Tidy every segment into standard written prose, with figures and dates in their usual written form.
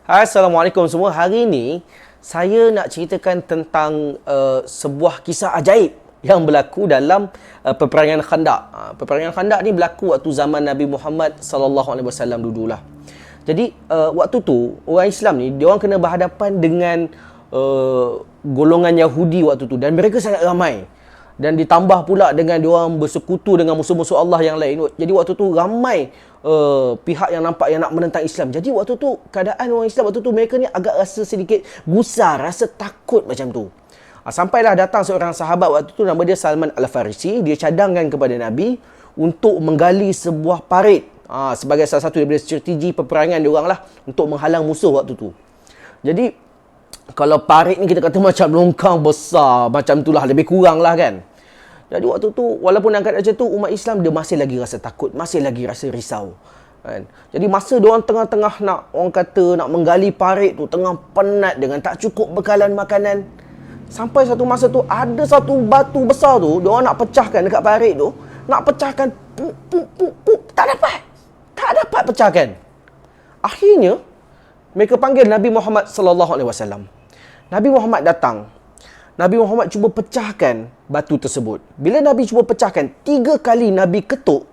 Assalamualaikum semua. Hari ini saya nak ceritakan tentang sebuah kisah ajaib yang berlaku dalam peperangan Khandaq. Peperangan Khandaq ni berlaku waktu zaman Nabi Muhammad sallallahu alaihi wasallam dululah. Jadi waktu tu orang Islam ni dia orang kena berhadapan dengan golongan Yahudi waktu tu, dan mereka sangat ramai. Dan ditambah pula dengan diorang bersekutu dengan musuh-musuh Allah yang lain. Jadi waktu tu ramai pihak yang nampak yang nak menentang Islam. Jadi waktu tu keadaan orang Islam waktu tu, mereka ni agak rasa sedikit gusar, rasa takut macam tu. Sampailah datang seorang sahabat waktu tu, nama dia Salman Al-Farisi. Dia cadangkan kepada Nabi untuk menggali sebuah parit sebagai salah satu daripada strategi peperangan diorang lah, untuk menghalang musuh waktu tu. Jadi kalau parit ni kita kata macam longkang besar, macam itulah, lebih kurang lah kan. Jadi waktu tu walaupun angkat macam tu, umat Islam dia masih lagi rasa takut, masih lagi rasa risau kan. Jadi masa diorang tengah-tengah nak, orang kata nak menggali parit tu, tengah penat dengan tak cukup bekalan makanan, sampai satu masa tu ada satu batu besar tu diorang nak pecahkan dekat parit tu, nak pecahkan, tak dapat pecahkan. Akhirnya mereka panggil Nabi Muhammad sallallahu alaihi wasallam. Nabi Muhammad datang. Nabi Muhammad cuba pecahkan batu tersebut. Bila Nabi cuba pecahkan, 3 kali Nabi ketuk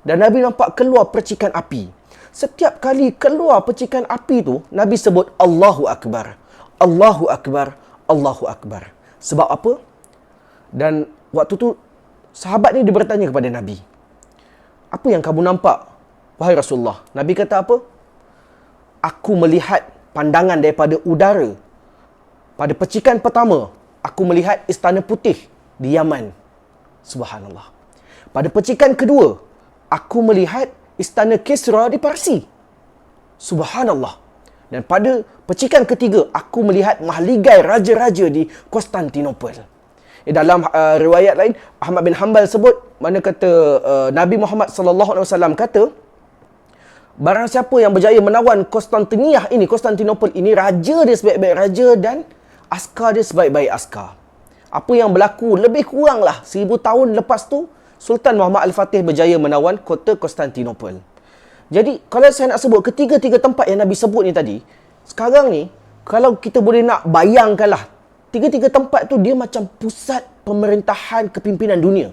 dan Nabi nampak keluar percikan api. Setiap kali keluar percikan api tu, Nabi sebut Allahu Akbar. Allahu Akbar. Allahu Akbar. Sebab apa? Dan waktu tu sahabat ni dia bertanya kepada Nabi, apa yang kamu nampak, wahai Rasulullah? Nabi kata apa? Aku melihat pandangan daripada udara. Pada percikan pertama, aku melihat Istana Putih di Yaman. Subhanallah. Pada percikan kedua, aku melihat Istana Kisra di Parsi. Subhanallah. Dan pada percikan ketiga, aku melihat mahligai raja-raja di Konstantinopel. Dalam riwayat lain, Ahmad bin Hanbal sebut, mana kata Nabi Muhammad sallallahu alaihi wasallam kata, barang siapa yang berjaya menawan Konstantinopel ini, raja dia sebaik-baik raja dan askar dia sebaik-baik askar. Apa yang berlaku lebih kuranglah 1000 tahun lepas tu, Sultan Muhammad Al-Fatih berjaya menawan kota Konstantinopel. Jadi kalau saya nak sebut ketiga-tiga tempat yang Nabi sebut ni tadi, sekarang ni kalau kita boleh nak bayangkanlah, tiga-tiga tempat tu dia macam pusat pemerintahan kepimpinan dunia.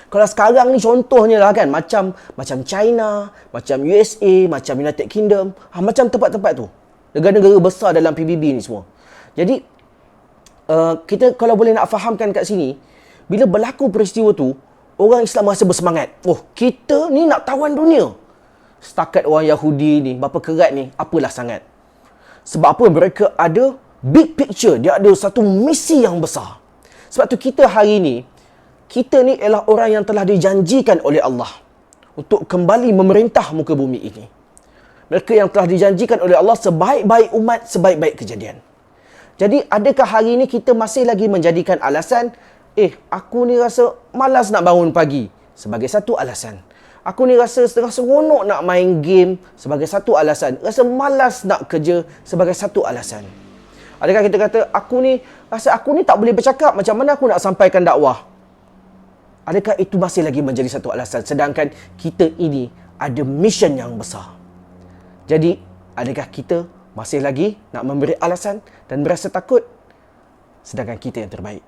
Kalau sekarang ni contohnya lah kan, macam China, macam USA, macam United Kingdom, macam tempat-tempat tu. Negara-negara besar dalam PBB ni semua. Jadi, kita kalau boleh nak fahamkan kat sini, bila berlaku peristiwa tu, orang Islam rasa bersemangat. Oh, kita ni nak tawan dunia. Setakat orang Yahudi ni, berapa kerat ni, apalah sangat. Sebab apa? Mereka ada big picture. Dia ada satu misi yang besar. Sebab tu kita hari ni, kita ni ialah orang yang telah dijanjikan oleh Allah untuk kembali memerintah muka bumi ini. Mereka yang telah dijanjikan oleh Allah sebaik-baik umat, sebaik-baik kejadian. Jadi adakah hari ini kita masih lagi menjadikan alasan, aku ni rasa malas nak bangun pagi, sebagai satu alasan. Aku ni rasa setengah seronok nak main game, sebagai satu alasan. Rasa malas nak kerja, sebagai satu alasan. Adakah kita kata, aku ni tak boleh bercakap, macam mana aku nak sampaikan dakwah? Adakah itu masih lagi menjadi satu alasan? Sedangkan kita ini ada mission yang besar. Jadi, adakah kita masih lagi nak memberi alasan dan berasa takut? Sedangkan kita yang terbaik.